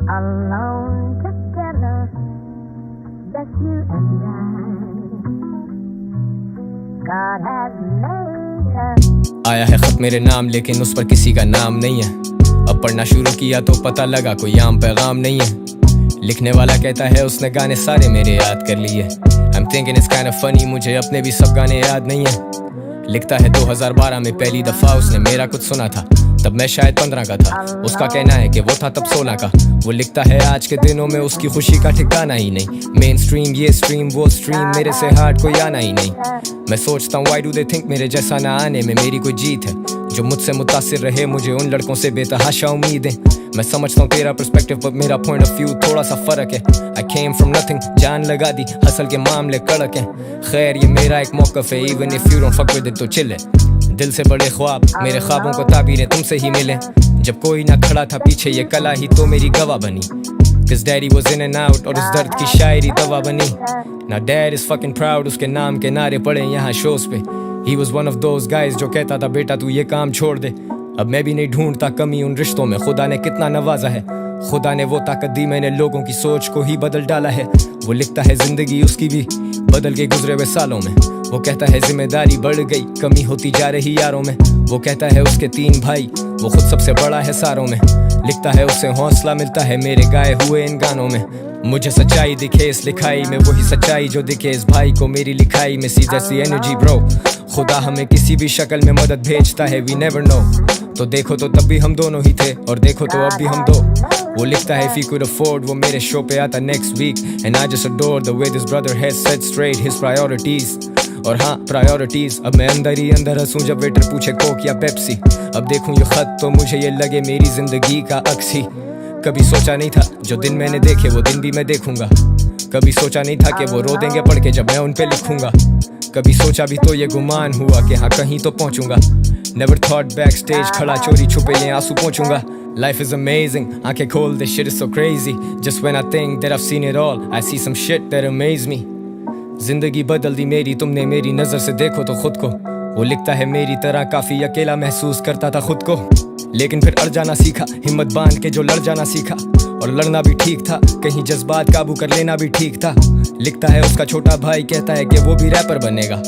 alone together, just you and I. God has made us. आया है खत मेरे नाम लेकिन उस पर किसी का नाम नहीं है। अब पढ़ना शुरू किया तो पता लगा कोई आम पैगाम नहीं है। लिखने वाला कहता है उसने गाने सारे मेरे याद कर लिए। I'm thinking it's kind of funny, मुझे अपने भी सब गाने याद नहीं है। लिखता है 2012 में पहली दफा उसने मेरा कुछ सुना था, तब मैं शायद 15 का था। उसका कहना है कि वो था तब 16 का। वो लिखता है आज के दिनों में उसकी खुशी का ठिकाना ही नहीं। मेन स्ट्रीम ये स्ट्रीम वो स्ट्रीम, मेरे से हार्ड कोई आना ही नहीं। मैं सोचता हूँ why do they think मेरे जैसा ना आने में मेरी कोई जीत है। जो मुझसे मुतासिर रहे मुझे उन लड़कों से बेतहाशा उम्मीदें। मैं समझता हूँ तेरा पर्सपेक्टिव पर मेरा पॉइंट ऑफ व्यू थोड़ा सा फर्क है। I came from nothing, जान लगा दी, हसल के मामले कड़क हैं। खैर ये मेरा एक मौक़िफ़ है, even if you don't fuck with it तो chill है। दिल से बड़े ख्वाब, मेरे ख्वाबों को ताबीरें तुमसे ही मिले। जब कोई ना खड़ा था पीछे ये कला ही तो मेरी गवाह बनी। Cause daddy was in and out और उस दर्द की शायरी दवा बनी। Now dad is fucking proud, उसके नाम के नारे पड़े यहाँ शोज पे। He was one of those guys जो कहता था बेटा तू ये काम छोड़ दे। अब मैं भी नहीं ढूंढता कमी उन रिश्तों में, खुदा ने कितना नवाजा है। खुदा ने वो ताकत दी, मैंने लोगों की सोच को ही बदल डाला है। वो लिखता है जिंदगी उसकी भी बदल के गुजरे हुए सालों में। वो कहता है जिम्मेदारी बढ़ गई, कमी होती जा रही यारों में। वो कहता है उसके 3 भाई, वो खुद सबसे बड़ा है सारों में। लिखता है उसे हौसला मिलता है मेरे गाए हुए इन गानों में। मुझे सच्चाई दिखे इस लिखाई में, वही सच्चाई जो दिखे इस भाई को मेरी लिखाई में। सी जैसी एनर्जी ब्रो, खुदा हमें किसी भी शक्ल में मदद भेजता है, वी नेवर नो। तो देखो तो तब भी हम दोनों ही थे और देखो तो अब भी हम दो। वो लिखता है if he could afford वो मेरे शो पे आता next week and I just adore the way this brother has set straight his priorities। और हाँ प्रायोरिटीज, अब मैं अंदर ही अंदर हंसूं जब वेटर पूछे कोक या पेप्सी। अब देखूं ये खत तो मुझे ये लगे मेरी जिंदगी का अक्स ही। कभी सोचा नहीं था जो दिन मैंने देखे वो दिन भी मैं देखूंगा। कभी सोचा नहीं था कि वो रो देंगे पढ़ के जब मैं उन पे लिखूंगा। कभी सोचा भी तो ये गुमान हुआ कि हाँ कहीं तो पहुंचूंगा। Never thought backstage खड़ा चोरी छुपे ये आंसू पहुंचूंगा। Life is amazing, आंखें खोल this shit is so crazy। Just when I think that I've seen it all, I see some shit that amaze me। जिंदगी बदल दी मेरी तुमने मेरी नजर से देखो तो खुद को। वो लिखता है मेरी तरह काफी अकेला महसूस करता था खुद को, लेकिन फिर अड़ जाना सीखा, हिम्मत बांध के जो लड़ जाना सीखा। और लड़ना भी ठीक था, कहीं जज्बात काबू कर लेना भी ठीक था। लिखता है उसका छोटा भाई कहता है कि वो भी रैपर बनेगा।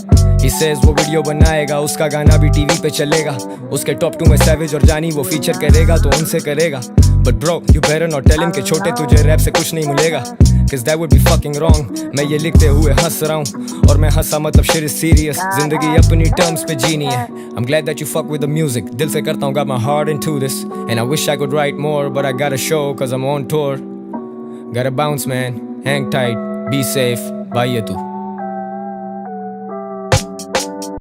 He says वो वीडियो बनाएगा, उसका गाना भी टीवी पे चलेगा। उसके टॉप 2 में सैवेज और जानी वो फीचर करेगा तो उनसे करेगा। But bro you better not tell him कि छोटे तुझे रैप से कुछ नहीं मिलेगा, cause that would be fucking wrong। मैं ये लिखते हुए हंस रहा हूँ और मैं हंसा मतलब shit is serious। जिंदगी अपनी टर्म्स पे जीनी है। I'm glad that you fuck with the music, दिल से करता हूँ got my heart into this and I wish I could write more but I gotta show cause I'm on tour। Gotta bounce man, hang tight, be safe, bye ये तू।